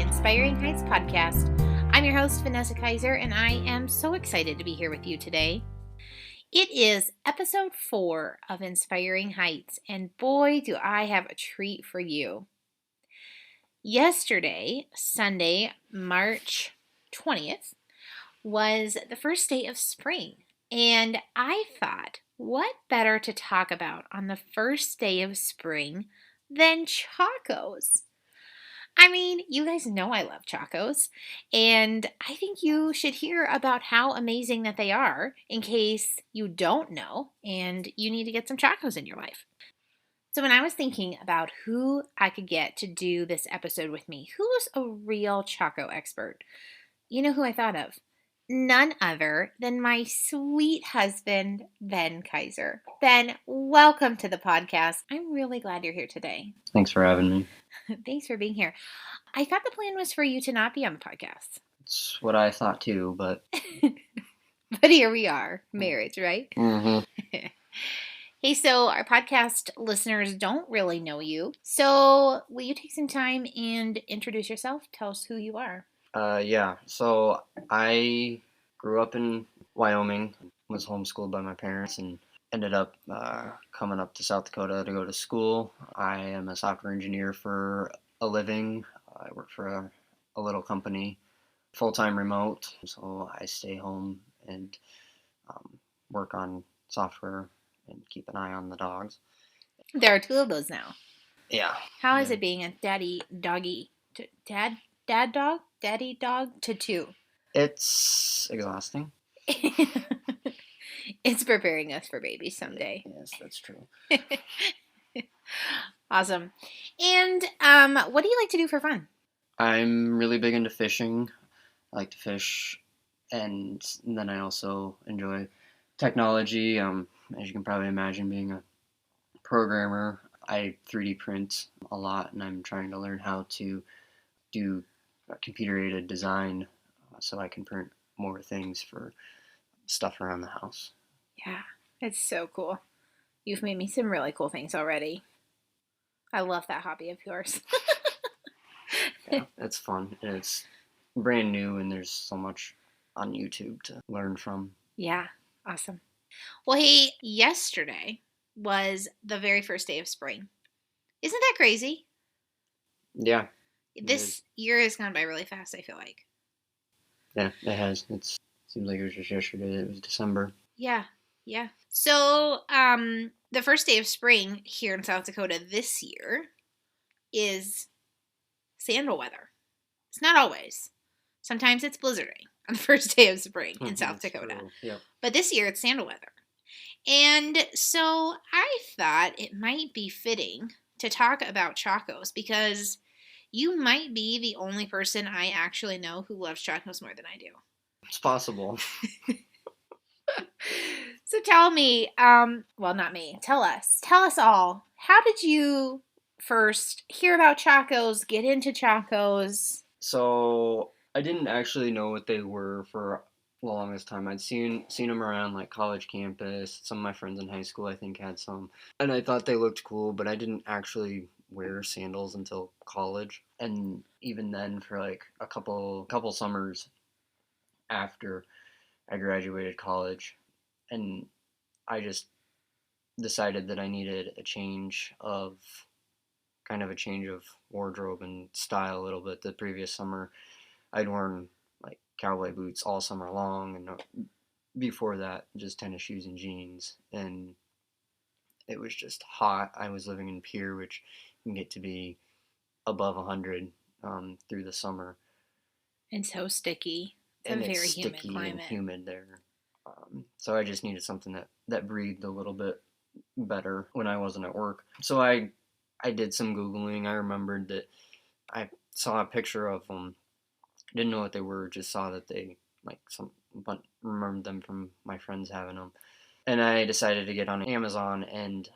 Inspiring Heights podcast. I'm your host, Vanessa Kaiser, and I am so excited to be here with you today. It is episode 4 of Inspiring Heights, and boy, do I have a treat for you. Yesterday, Sunday, March 20th, was the first day of spring, and I thought, what better to talk about on the first day of spring than Chacos? I mean, you guys know I love Chacos, and I think you should hear about how amazing that they are in case you don't know and you need to get some Chacos in your life. So when I was thinking about who I could get to do this episode with me, who's a real Chaco expert, you know who I thought of? None other than my sweet husband, Ben Kaiser. Ben, welcome to the podcast. I'm really glad you're here today. Thanks for having me. Thanks for being here. I thought the plan was for you to not be on the podcast. It's what I thought too, but... But here we are, marriage, right? Mm-hmm. Hey, so our podcast listeners don't really know you. So will you take some time and introduce yourself? Tell us who you are. Yeah, so I grew up in Wyoming, was homeschooled by my parents, and ended up coming up to South Dakota to go to school. I am a software engineer for a living. I work for a little company, full-time remote, so I stay home and work on software and keep an eye on the dogs. There are 2 of those now. Yeah. How is it being a daddy doggy, dad dog, daddy dog to 2? It's exhausting. It's preparing us for babies someday. Yes, that's true. Awesome. And what do you like to do for fun? I'm really big into fishing. I like to fish, and then I also enjoy technology. As you can probably imagine, being a programmer, I 3D print a lot, and I'm trying to learn how to do computer-aided design so I can print more things for stuff around the house. Yeah, it's so cool. You've made me some really cool things already. I love that hobby of yours. Yeah, it's fun. And it's brand new, and there's so much on YouTube to learn from. Yeah, awesome. Well, hey, yesterday was the very first day of spring. Isn't that crazy? Yeah. This year has gone by really fast, I feel like. Yeah, it has. It seems like it was just yesterday. It was December. Yeah. So, the first day of spring here in South Dakota this year is sandal weather. It's not always. Sometimes it's blizzarding on the first day of spring in South Dakota. Yep. But this year it's sandal weather. And so I thought it might be fitting to talk about Chacos because you might be the only person I actually know who loves Chacos more than I do. It's possible. So tell me, well, not me, tell us all, how did you first hear about Chacos, get into Chacos? So I didn't actually know what they were for the longest time. I'd seen them around like college campus. Some of my friends in high school, I think, had some, and I thought they looked cool, but I didn't actually wear sandals until college. And even then, for like a couple summers after I graduated college, and I just decided that I needed a change of wardrobe and style a little bit. The previous summer, I'd worn like cowboy boots all summer long, and before that, just tennis shoes and jeans. And it was just hot. I was living in Pierre, which can get to be above 100 through the summer. And so sticky. It's a very humid climate. And humid there. So I just needed something that breathed a little bit better when I wasn't at work. So I did some Googling. I remembered that I saw a picture of them. Didn't know what they were, just saw that they, but remembered them from my friends having them. And I decided to get on Amazon and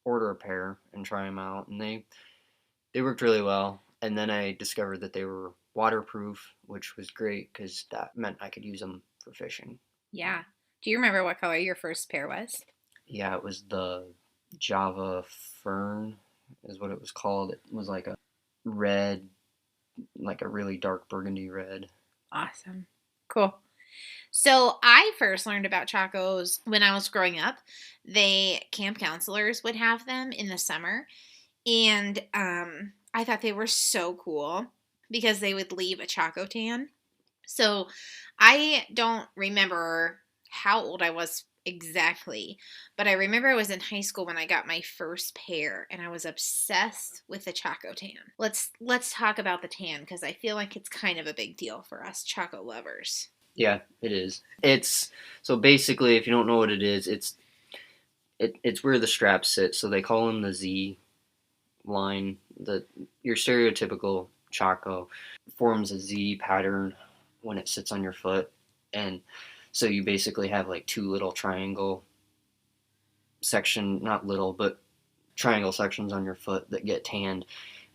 order a pair and try them out. And they worked really well. And then I discovered that they were waterproof, which was great because that meant I could use them for fishing. Yeah. Do you remember what color your first pair was? Yeah, it was the Java Fern is what it was called. It was like a red like a really dark burgundy red. Awesome. Cool. So I first learned about Chacos when I was growing up. They camp counselors would have them in the summer, and I thought they were so cool because they would leave a Chaco tan. So I don't remember how old I was exactly, but I remember I was in high school when I got my first pair and I was obsessed with the Chaco tan. Let's talk about the tan because I feel like it's kind of a big deal for us Chaco lovers. Yeah, it is. It's so basically, if you don't know what it is, it's where the straps sit. So they call them the Z line. The Your stereotypical Chaco forms a Z pattern when it sits on your foot, and so you basically have like two little triangle section, not little, but triangle sections on your foot that get tanned,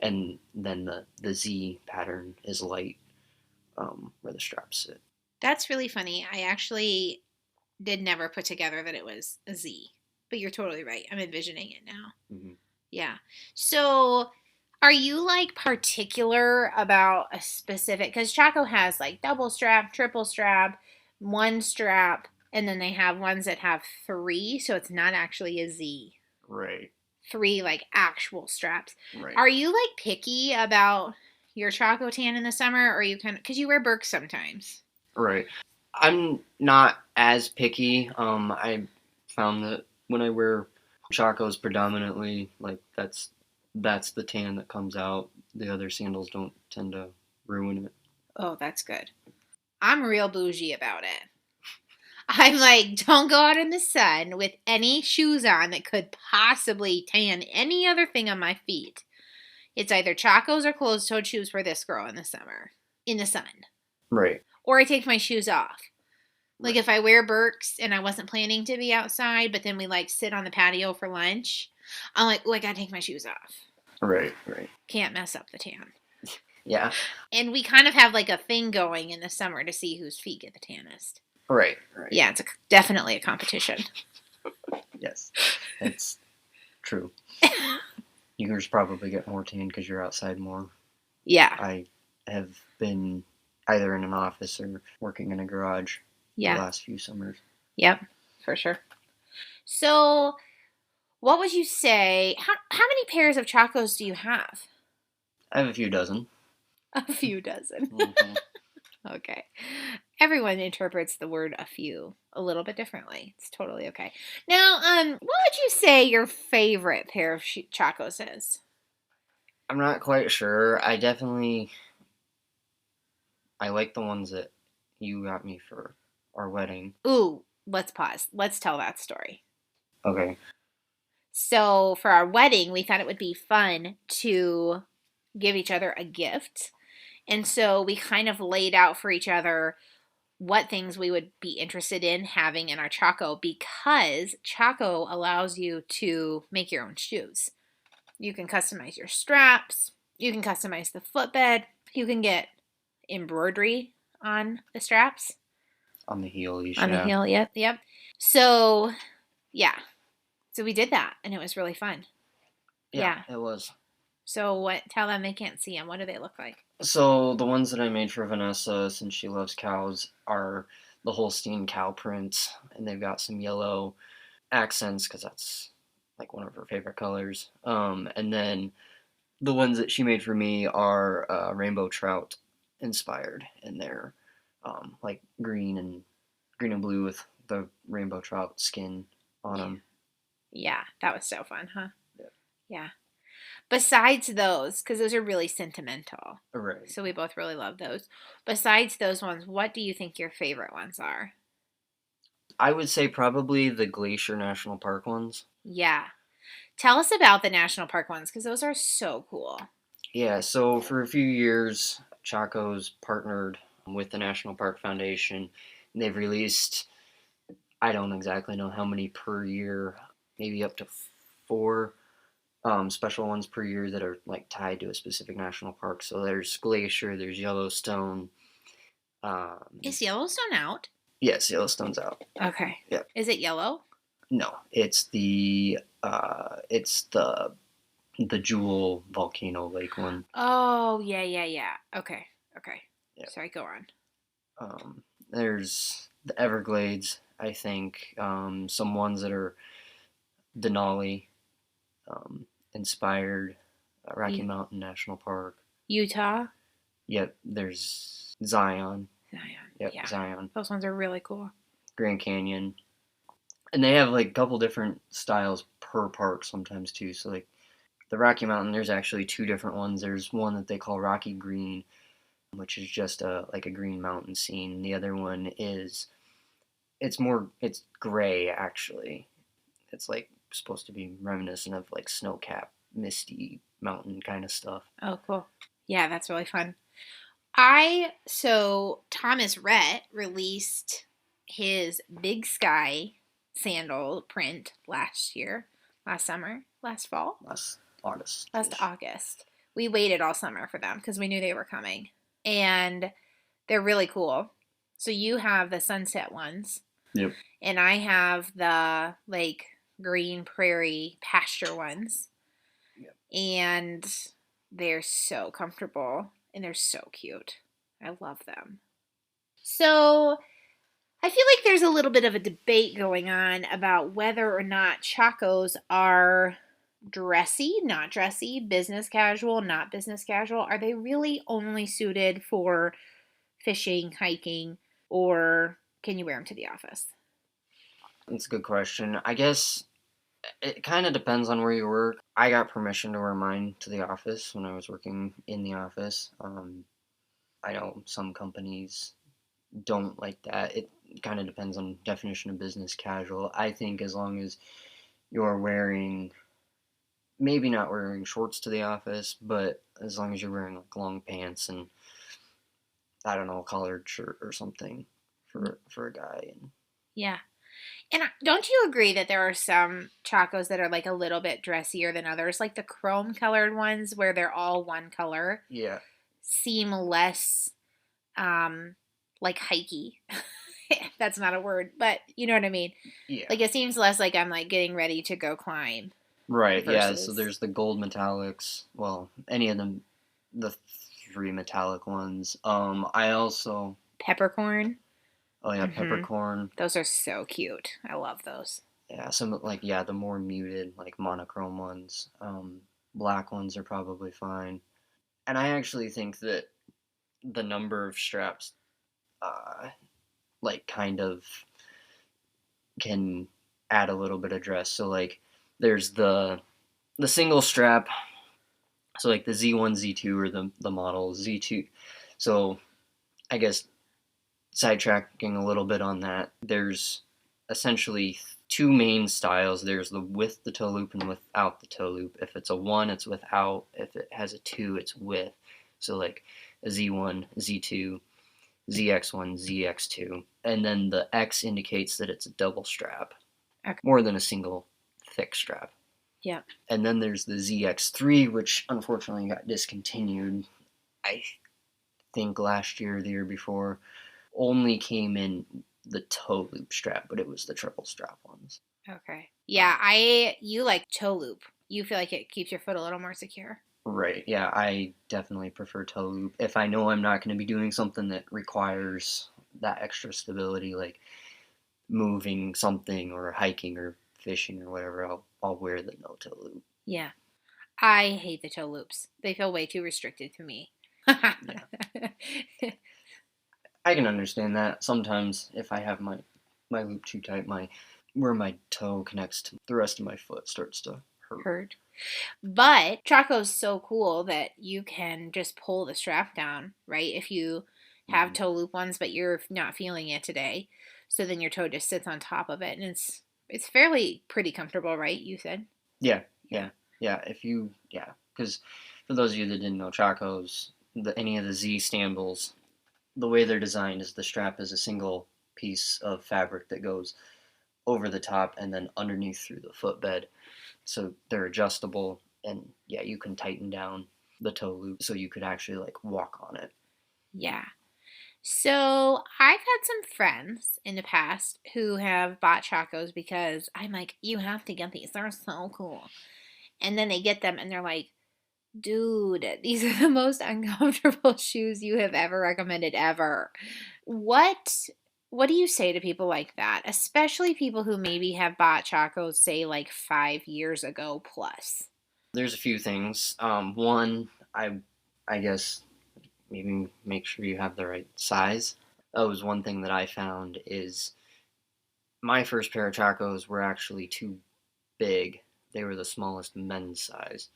and then the Z pattern is light, where the straps sit. That's really funny. I actually did never put together that it was a Z, but you're totally right. I'm envisioning it now. Mm-hmm. Yeah. So, are you like particular about a specific? Because Chaco has like double strap, triple strap, one strap, and then they have ones that have three. So it's not actually a Z. Right. Three like actual straps. Right. Are you like picky about your Chaco tan in the summer, or are you kind of because you wear Birks sometimes? Right. I'm not as picky. I found that when I wear Chacos predominantly, like that's the tan that comes out. The other sandals don't tend to ruin it. Oh, that's good. I'm real bougie about it. I'm like, don't go out in the sun with any shoes on that could possibly tan any other thing on my feet. It's either Chacos or closed toed shoes for this girl in the summer, in the sun. Right. Or I take my shoes off. Like Right. if I wear Birks and I wasn't planning to be outside, but then we like sit on the patio for lunch, I'm like, oh, I gotta take my shoes off. Right. Right. Can't mess up the tan. Yeah. And we kind of have like a thing going in the summer to see whose feet get the tannest. Right. Right. Yeah, it's definitely a competition. Yes. It's true. You guys probably get more tan because you're outside more. Yeah. I have been either in an office or working in a garage the last few summers. Yep, for sure. So, what would you say? How many pairs of Chacos do you have? I have a few dozen. A few dozen. Mm-hmm. Okay. Everyone interprets the word a few a little bit differently. It's totally okay. Now, what would you say your favorite pair of Chacos is? I'm not quite sure. I like the ones that you got me for our wedding. Ooh, let's pause. Let's tell that story. Okay. So, for our wedding, we thought it would be fun to give each other a gift. And so we kind of laid out for each other what things we would be interested in having in our Chaco because Chaco allows you to make your own shoes. You can customize your straps, you can customize the footbed, you can get embroidery on the straps. On the heel, On the heel, yep. So, yeah. So we did that and it was really fun. Yeah, it was. So tell them they can't see them. What do they look like? So the ones that I made for Vanessa, since she loves cows, are the Holstein cow prints, and they've got some yellow accents because that's like one of her favorite colors. And then the ones that she made for me are rainbow trout inspired, and they're like green and blue with the rainbow trout skin on them. Yeah, that was so fun, huh? Yeah. Besides those, because those are really sentimental. Right. So we both really love those. Besides those ones, what do you think your favorite ones are? I would say probably the Glacier National Park ones. Yeah. Tell us about the national park ones, because those are so cool. Yeah, so for a few years, Chacos partnered with the National Park Foundation. And they've released, I don't exactly know how many per year, maybe up to 4 special ones per year that are like tied to a specific national park. So there's Glacier, there's Yellowstone. Is Yellowstone out? Yes, Yellowstone's out. Okay. Yeah. Is it yellow? No, it's the the Jewel Volcano Lake one. Oh, yeah, yeah, yeah. Okay, okay. Yeah. Sorry, go on. There's the Everglades, I think. Some ones that are Denali inspired. Rocky U- Mountain National Park. Utah? Yep, there's Zion. Zion. Yep, Yeah. Zion. Those ones are really cool. Grand Canyon. And they have like a couple different styles per park sometimes too. So like the Rocky Mountain, there's actually two different ones. There's one that they call Rocky Green, which is just a like a green mountain scene. The other one is it's gray actually. It's like supposed to be reminiscent of like snow capped, misty mountain kind of stuff. Oh, cool. Yeah, that's really fun. So Thomas Rhett released his Big Sky sandal print last summer, last fall, Last August. last August. We waited all summer for them because we knew they were coming. And they're really cool. So you have the sunset ones, Yep. and I have the like green prairie pasture ones. Yep. And they're so comfortable and they're so cute. I love them. So I feel like there's a little bit of a debate going on about whether or not Chacos are dressy, not dressy, business casual, not business casual. Are they really only suited for fishing, hiking, or can you wear them to the office? That's a good question. I guess it kind of depends on where you work. I got permission to wear mine to the office when I was working in the office. I know some companies don't like that. It kind of depends on definition of business casual. I think as long as you're wearing, maybe not wearing shorts to the office, but as long as you're wearing like long pants and I don't know, a collared shirt or something for a guy. And Yeah. And don't you agree that there are some Chacos that are like a little bit dressier than others? Like the chrome colored ones where they're all one color yeah, seem less like hikey. That's not a word, but you know what I mean. yeah, Like it seems less like I'm like getting ready to go climb right, yeah. So versus there's the gold metallics. Well, any of them, the three metallic ones. I also, peppercorn. oh yeah, Mhm. peppercorn. Those are so cute. I love those. Yeah, some like yeah, the more muted like monochrome ones. Black ones are probably fine. And I actually think that the number of straps, uh, like kind of can add a little bit of dress. So like there's the single strap. So like the Z1, Z2 or the model Z2. So I guess sidetracking a little bit on that, there's essentially two main styles. There's the with the toe loop and without the toe loop. If it's a 1, it's without. If it has a 2, it's with. So like a Z1, Z2, ZX1, ZX2. And then the X indicates that it's a double strap, Okay. more than a single thick strap. Yeah. And then there's the ZX3, which unfortunately got discontinued, I think last year or the year before. Only came in the toe loop strap, but it was the triple strap ones. Okay. Yeah, I you like toe loop. You feel like it keeps your foot a little more secure. Right, yeah, I definitely prefer toe loop. If I know I'm not going to be doing something that requires that extra stability, like moving something or hiking or fishing or whatever, I'll wear the no toe loop. Yeah. I hate the toe loops. They feel way too restricted to me. Yeah, I can understand that. Sometimes if I have my loop too tight, my where my toe connects to the rest of my foot starts to hurt. Heard. But Chaco's so cool that you can just pull the strap down, right? If you have Mhm. toe loop ones, but you're not feeling it today. So then your toe just sits on top of it and it's fairly pretty comfortable, right? You said? Yeah, Yeah. yeah, yeah. If you, yeah, because for those of you that didn't know, Chacos, any of the Z sandals, the way they're designed is the strap is a single piece of fabric that goes over the top and then underneath through the footbed. So they're adjustable, and yeah, you can tighten down the toe loop so you could actually like walk on it. Yeah. So I've had some friends in the past who have bought Chacos because I'm like, you have to get these. They're so cool. And then they get them and they're like, dude, these are the most uncomfortable shoes you have ever recommended ever. What what do you say to people like that? Especially people who maybe have bought Chacos, say like 5 years ago plus. There's a few things. One, I guess maybe make sure you have the right size. That was one thing that I found is my first pair of Chacos were actually too big. They were the smallest men's size.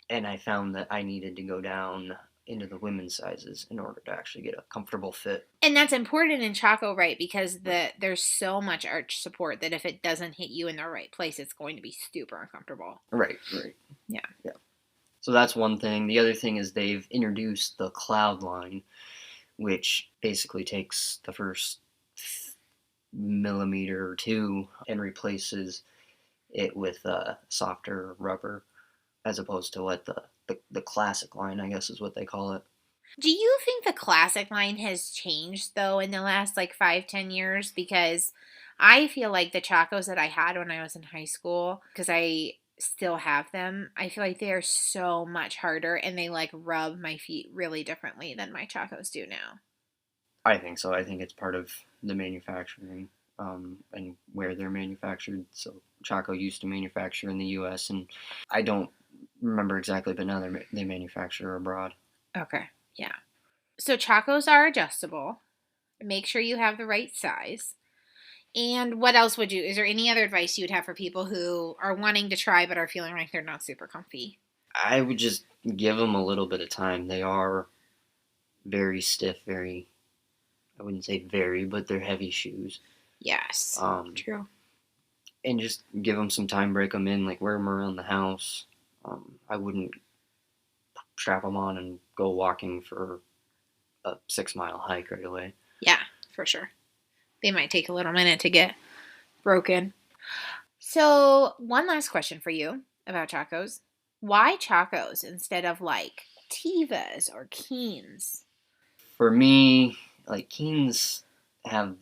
And I found that I needed to go down into the women's sizes in order to actually get a comfortable fit. And that's important in Chaco, right? Because there's so much arch support that if it doesn't hit you in the right place, it's going to be super uncomfortable. Right, right. Yeah. Yeah. So that's one thing. The other thing is they've introduced the Cloud line, which basically takes the first millimeter or two and replaces it with softer rubber, as opposed to what the classic line, I guess, is what they call it. Do you think the classic line has changed though in the last like 5, 10 years? Because I feel like the Chacos that I had when I was in high school, because I still have them, I feel like they are so much harder and they like rub my feet really differently than my Chacos do now. I think so. I think it's part of the manufacturing and where they're manufactured. So Chaco used to manufacture in the U.S. and I don't remember exactly, but now they manufacture abroad. Okay. Yeah. So Chacos are adjustable. Make sure you have the right size. And what else would you, is there any other advice you would have for people who are wanting to try but are feeling like they're not super comfy? I would just give them a little bit of time. They are very stiff, very, I wouldn't say very, but they're heavy shoes. Yes. True. And just give them some time, break them in, like wear them around the house. I wouldn't strap them on and go walking for a 6 mile hike right away. Yeah, for sure. They might take a little minute to get broken. So, one last question for you about Chacos. Why Chacos instead of like Tivas or Keens? For me, like Keens have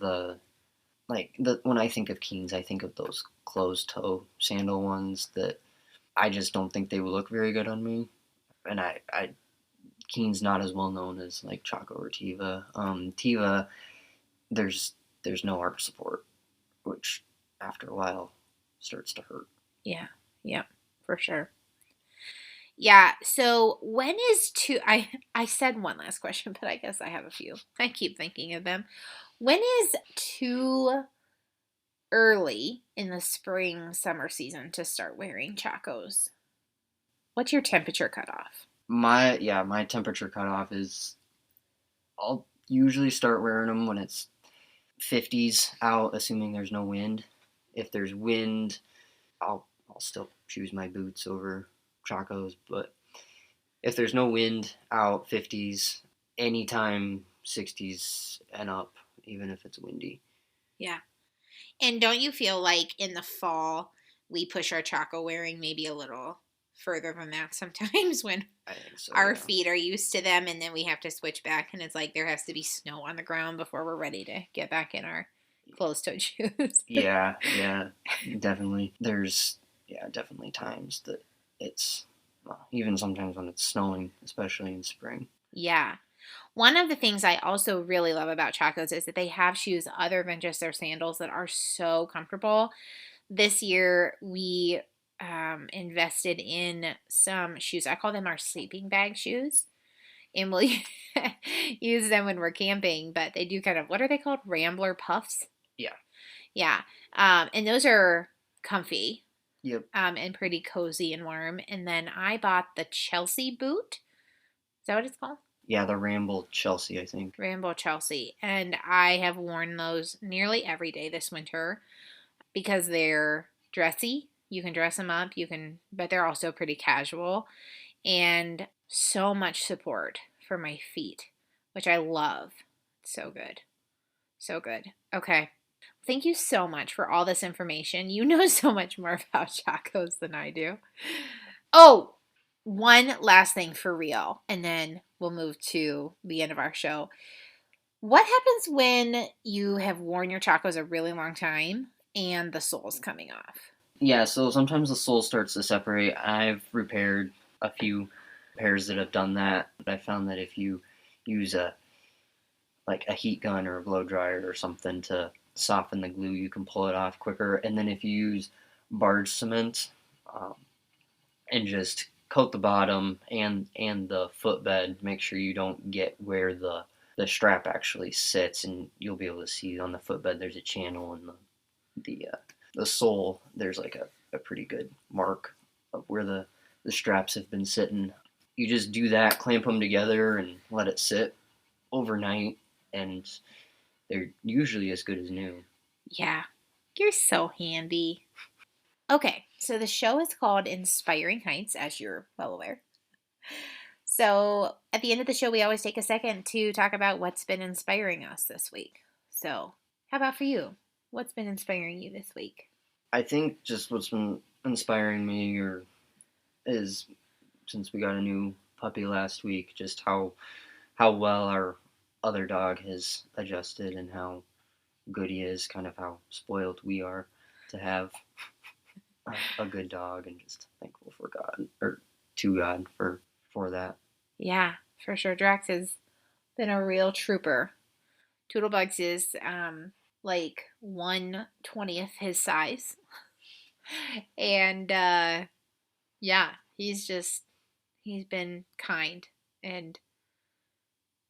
when I think of Keens, I think of those closed toe sandal ones that I just don't think they would look very good on me. And I Keens not as well known as like Chaco or Tiva. Tiva, there's no arch support, which after a while starts to hurt. Yeah, yeah, for sure. Yeah, so when is too I said one last question, but I guess I have a few. I keep thinking of them. When is too early in the spring summer season to start wearing Chacos? What's your temperature cutoff? My temperature cutoff is I'll usually start wearing them when it's 50s out, assuming there's no wind. If there's wind, I'll still choose my boots over Chacos, but if there's no wind out, 50s, anytime 60s and up, even if it's windy. Yeah. And don't you feel like in the fall we push our Chaco wearing maybe a little further than that sometimes when I think so. our Yeah. feet are used to them and then we have to switch back and it's like there has to be snow on the ground before we're ready to get back in our closed-toed shoes. Yeah, definitely. There's definitely times that it's even sometimes when it's snowing, especially in spring. Yeah. One of the things I also really love about Chacos is that they have shoes other than just their sandals that are so comfortable. This year we invested in some shoes. I call them our sleeping bag shoes. And we'll use them when we're camping, but they do kind of, what are they called? Rambler puffs? Yeah. Yeah. And those are comfy. Yep. And pretty cozy and warm. And then I bought the Chelsea boot. Is that what it's called? Yeah, the Ramble Chelsea, I think. Ramble Chelsea. And I have worn those nearly every day this winter because they're dressy. You can dress them up, but they're also pretty casual. And so much support for my feet, which I love. So good. So good. Okay. Thank you so much for all this information. You know so much more about Chacos than I do. Oh, one last thing for real, and then we'll move to the end of our show. What happens when you have worn your Chacos a really long time and the sole's coming off? Yeah, so sometimes the sole starts to separate. I've repaired a few pairs that have done that. I found that if you use a heat gun or a blow dryer or something to soften the glue, you can pull it off quicker. And then if you use barge cement um, and just coat the bottom and the footbed, make sure you don't get where the strap actually sits, and you'll be able to see on the footbed there's a channel, and the sole there's like a pretty good mark of where the straps have been sitting. You just do that, clamp them together, and let it sit overnight, and they're usually as good as new. Yeah, you're so handy. Okay, so the show is called Inspiring Heights, as you're well aware. So at the end of the show, we always take a second to talk about what's been inspiring us this week. So, how about for you? What's been inspiring you this week? I think just what's been inspiring me is since we got a new puppy last week, just how well our other dog has adjusted and how good he is, kind of how spoiled we are to have a good dog, and just thankful for God or to God for that. Yeah, for sure. Drax has been a real trooper. Toodlebugs is like 1/20th his size. And yeah, he's been kind and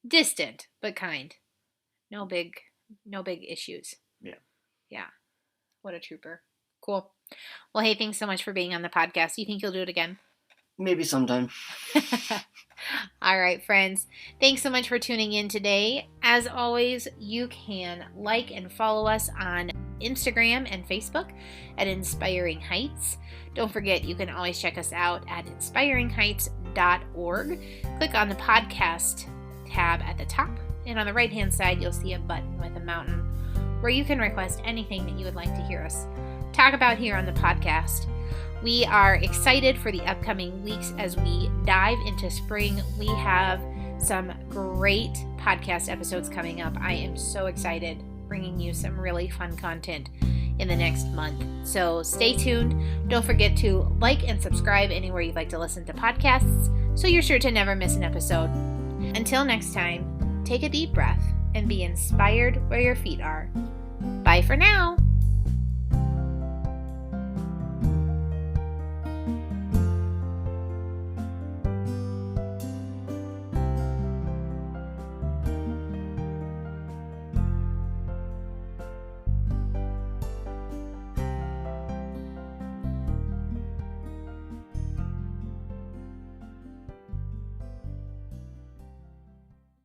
distant, but kind. No big issues. Yeah. Yeah. What a trooper. Cool. Well, hey, thanks so much for being on the podcast. You think you'll do it again? Maybe sometime. All right, friends. Thanks so much for tuning in today. As always, you can like and follow us on Instagram and Facebook at Inspiring Heights. Don't forget, you can always check us out at inspiringheights.org. Click on the podcast tab at the top, and on the right-hand side, you'll see a button with a mountain where you can request anything that you would like to hear us talk about here on the podcast. We are excited for the upcoming weeks as we dive into spring. We have some great podcast episodes coming up. I am so excited bringing you some really fun content in the next month. So stay tuned. Don't forget to like and subscribe anywhere you'd like to listen to podcasts so you're sure to never miss an episode. Until next time, take a deep breath and be inspired where your feet are. Bye for now.